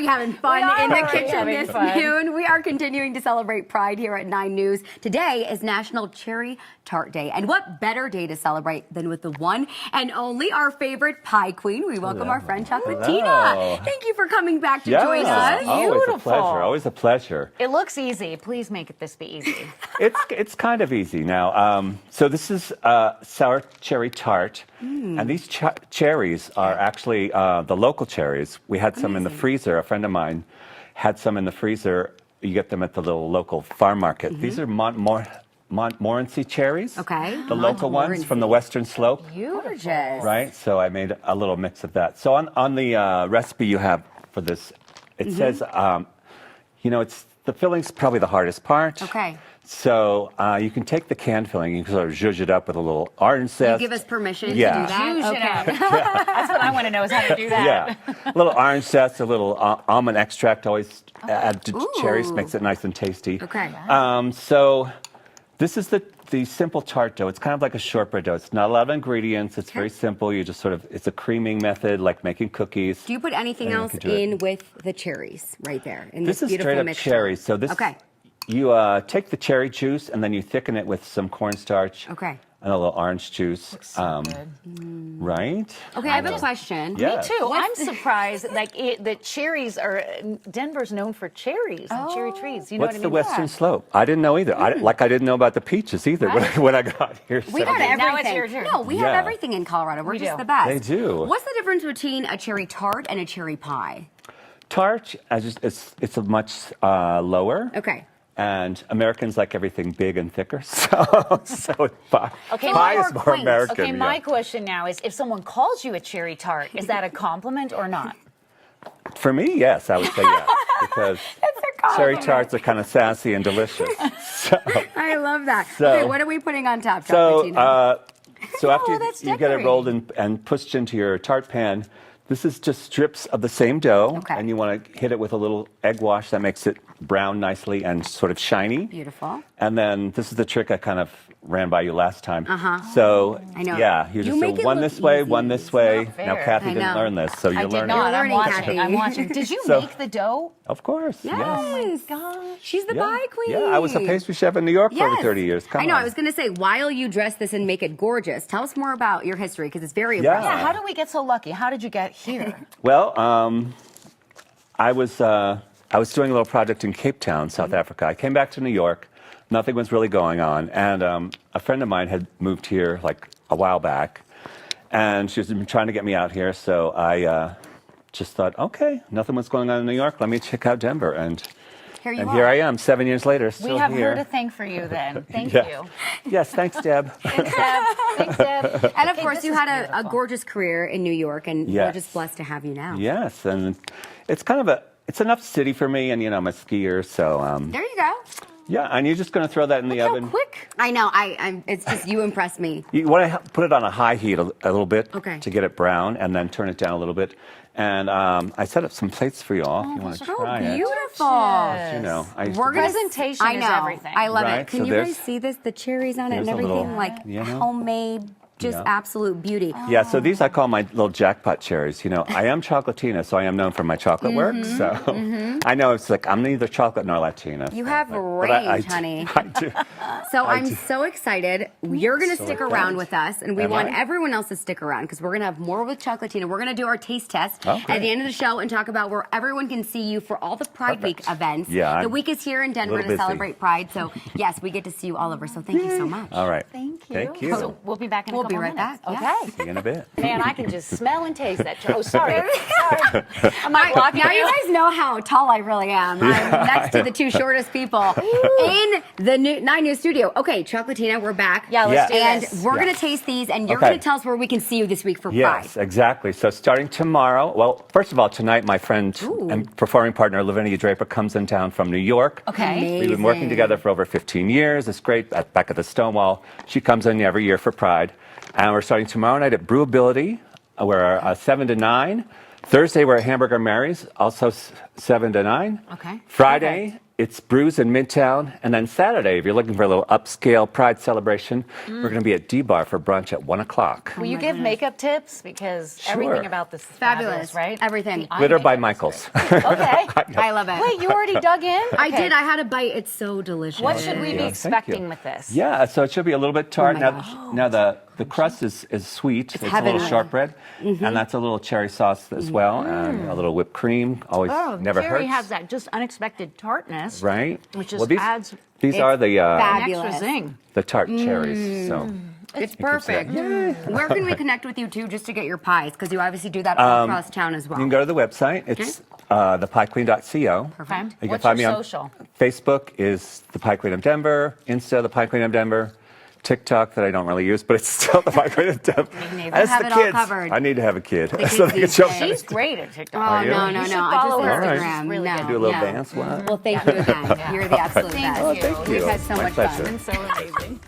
already having fun in the already kitchen having this fun. noon. We are continuing to celebrate Pride here at 9 News. Today is National Cherry Tart Day. And what better day to celebrate than with the one and only our favorite pie queen. We welcome our friend Chocolatina. Thank you for coming back to join us. Always a pleasure. Always a pleasure. It looks easy. Please make this be easy. It's kind of easy now. So this is sour cherry tart, and these cherries are actually the local cherries. We had some in the freezer. A friend of mine had some in the freezer. You get them at the little local farm market. These are Montmorency cherries. Okay. The local ones from the Western Slope. Gorgeous. Right. So I made a little mix of that. So on the recipe you have for this, it says, it's the filling's probably the hardest part. Okay. So you can take the canned filling, you can sort of zhuzh it up with a little orange zest. You give us permission to do Yeah. that? Zhuzh it up. That's what I want to know is how to do that. Yeah, a little orange zest, a little almond extract. Always add to cherries, makes it nice and tasty. Okay. So this is the simple tart dough. It's kind of like a shortbread dough. It's not a lot of ingredients. It's very simple. You just it's a creaming method, like making cookies. Do you put anything else in with the cherries right there? In This is beautiful straight up mixture? cherries. So this. Okay. You take the cherry juice and then you thicken it with some cornstarch. Okay. And a little orange juice. Looks so good. Right? Okay, I have a question. Yeah. Me too. I'm surprised. The cherries are. Denver's known for cherries and cherry trees. You know What's what I the mean? Western Slope? I didn't know either. I didn't know about the peaches either when I got here. We got everything. Now it's your turn. No, we have everything in Colorado. We're just do. the best. They do. What's the difference between a cherry tart and a cherry pie? Tart, it's a much lower. Okay. And Americans like everything big and thicker, so pie, Okay, pie more is more quaint. American. Okay, yeah. my question now is, if someone calls you a cherry tart, is that a compliment or not? For me, yes, I would say yes, because cherry tarts are kind of sassy and delicious. So, I love that. So- Okay, what are we putting on top, So, Chocolatina? so after that's you get it rolled and pushed into your tart pan, this is just strips of the same dough, Okay. and you want to hit it with a little egg wash that makes it brown nicely and sort of shiny. Beautiful. And then this is the trick I kind of ran by you last time. So, I know. yeah, you just make do it one look this way, easy. one this way. not Now, fair. Kathy I didn't know. learn this, so I you're did learning. not. I'm learning, watching. Kathy. I'm watching. Did you So- make the dough? Of course, Yes. yes. Gosh. She's the Yeah. pie queen. Yeah, I was a pastry chef in New York for over Yes. 30 years. Come I know. on. I was going to say, while you dress this and make it gorgeous, tell us more about your history because it's very Yeah. impressive. Yeah, how did we get so lucky? How did you get here? Well, I was doing a little project in Cape Town, South Africa. I came back to New York. Nothing was really going on, and a friend of mine had moved here like a while back, and she's been trying to get me out here. So I just thought, okay, nothing was going on in New York. Let me check out Denver, and Here you are. here I am, 7 years later, still We have here. her to thank for you then. Thank Yeah. you. Yes, thanks, Deb. Thanks, Deb. Thanks, Deb. And of Okay, course, this you is had a beautiful. gorgeous career in New York, and we're Yes. just blessed to have you now. Yes, and it's kind of it's enough city for me, and I'm a skier, so There you go. yeah. And you're just going to throw that in the How oven. quick. I know. It's just, you impress me. You want to put it on a high heat a little bit Okay. to get it brown, and then turn it down a little bit. And I set up some plates for you all if you want to Oh, try it. beautiful. I used We're to gonna do- Presentation I is know. everything. I love Right, it. Can so you guys there's- see this? The cherries on it and there's a everything, little- like you know. homemade, just Yeah. absolute beauty. Yeah, so these I call my little jackpot cherries. I am Chocolatina, so I am known for my chocolate work. So I know it's like I'm neither chocolate nor Latina. You so, have but range, I honey. I do. So I'm so excited. You're going to stick around with us, and we Am want I? everyone else to stick around because we're going to have more with Chocolatina. We're going to do our taste test Okay. at the end of the show and talk about where everyone can see you for all the Pride Week Perfect. events. Yeah, the I'm week is here in Denver little to busy. celebrate Pride. So yes, we get to see you all over. So thank you so much. All right. Thank you. Thank you. So we'll be back in a We'll couple be right minutes. back, Okay. yeah. See you in a bit. Man, I can just smell and taste that. Oh, sorry. Sorry. I'm not blocking Now you guys know how tall I really am. I'm next to the two shortest people in the 9 News studio. Okay, Chocolatina, we're back. Yeah, let's do And this. we're Yeah. going to taste these, and you're Okay. going to tell us where we can see you this week for Yes, Pride. exactly. So starting tomorrow, well, first of all, tonight my friend and performing partner Lavinia Draper comes in town from New York. Okay. We've been working Amazing. together for over 15 years. It's great. Back at the Stonewall. She comes in every year for Pride. And we're starting tomorrow night at Brewability. We're 7 to 9. Thursday, we're at Hamburger Mary's, also 7 to 9. Okay. Friday it's Brews in Midtown. And then Saturday, if you're looking for a little upscale Pride celebration, we're going to be at D-Bar for brunch at 1 o'clock. Will you give makeup tips? Because everything about this is fabulous, right? Everything. Glitter by Michaels. Okay. I love it. Wait, you already dug in? I Okay. did. I had a bite. It's so delicious. What should we be Thank you. expecting with this? Yeah, so it should be a little bit tart. my now, gosh. now the crust is sweet. It's a little heavenly. shortbread, and that's a little cherry sauce as well, and a little whipped cream. Always never cherry hurts. has that just unexpected tartness. Right? Which just well, these, adds these are the an fabulous. extra zing. the tart cherries. So It's perfect. Where can we connect with you too, just to get your pies? Because you obviously do that all across town as well. you can go to the website. It's thepiequeen.co. Perfect. You can What's find your me on social? Facebook is the Pie Queen of Denver, Insta the Pie Queen of Denver, TikTok that I don't really use, but it's still the Pie Queen of Denver. neither. That's Have the it all kids. covered. I need to have a kid kids so they can these show days. me. She's great at TikTok. Oh, you? no, You no, should no. I follow just her. Instagram. She's really no, good. Do a little no. dance. What? Well, thank you again. You're the absolute Thank best. you. We've had so My much pleasure. fun. It's been so amazing.